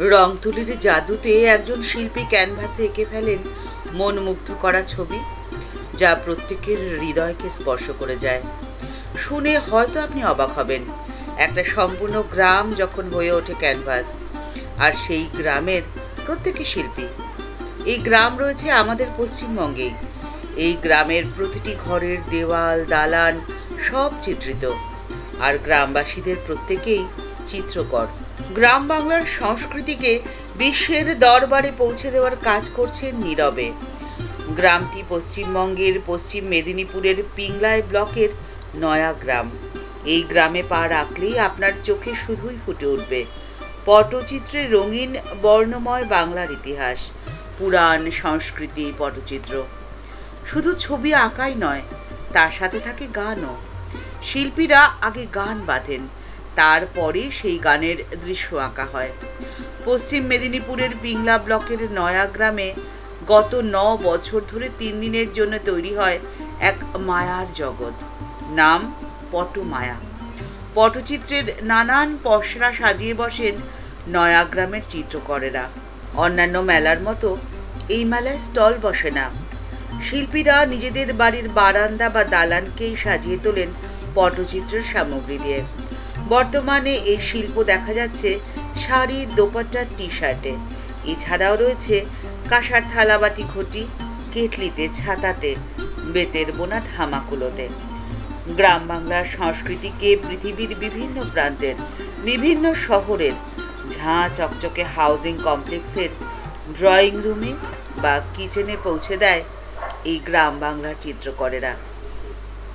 রং তুলির জাদুতে একজন শিল্পী ক্যানভাসে এঁকে ফেলেন মন মুগ্ধ করা ছবি, যা প্রত্যেকের হৃদয়কে স্পর্শ করে যায়। শুনে হয়তো আপনি অবাক হবেন, একটা সম্পূর্ণ গ্রাম যখন হয়ে ওঠে ক্যানভাস, আর সেই গ্রামের প্রত্যেকে শিল্পী। এই গ্রাম রয়েছে আমাদের পশ্চিমবঙ্গেই। এই গ্রামের প্রতিটি ঘরের দেওয়াল, দালান সব চিত্রিত, আর গ্রামবাসীদের প্রত্যেকেই চিত্রকর। গ্রাম বাংলার সংস্কৃতিকে বিশ্বের দরবারে পৌঁছে দেওয়ার কাজ করছেন নীরবে। গ্রামটি পশ্চিমবঙ্গের পশ্চিম মেদিনীপুরের পিংলায় ব্লকের নয়া গ্রাম। এই গ্রামে পা রাখলেই আপনার চোখে শুধুই ফুটে উঠবে পটচিত্রে রঙিন বর্ণময় বাংলার ইতিহাস, পুরাণ, সংস্কৃতি, পটচিত্র। শুধু ছবি আঁকাই নয়, তার সাথে থাকে গানও। শিল্পীরা আগে গান বাঁধেন, তারপরে সেই গানের দৃশ্য আঁকা হয়। পশ্চিম মেদিনীপুরের পিংলা ব্লকের নয়া গ্রামে গত 9 বছর ধরে 3 দিনের জন্য তৈরি হয় এক মায়ার জগৎ, নাম পটমায়া। পটচিত্রের নানান পসরা সাজিয়ে বসেন নয়া গ্রামের চিত্রকরেরা। অন্যান্য মেলার মতো এই মেলায় স্টল বসে না। শিল্পীরা নিজেদের বাড়ির বারান্দা বা দালানকেই সাজিয়ে তোলেন পটচিত্রের সামগ্রী দিয়ে। বর্তমানে এই শিল্প দেখা যাচ্ছে শাড়ি, দোপাট্টা, টি শার্টে। এছাড়াও রয়েছে কাঁসার থালাবাটি, ঘটি, কেটলিতে, ছাতাতে, বেতের বোনা ধামাকুলোতে। গ্রাম বাংলার সংস্কৃতিকে পৃথিবীর বিভিন্ন প্রান্তের, বিভিন্ন শহরের ঝাঁ চকচকে হাউজিং কমপ্লেক্সের ড্রয়িং রুমে বা কিচেনে পৌঁছে দেয় এই গ্রাম বাংলার চিত্রকরেরা।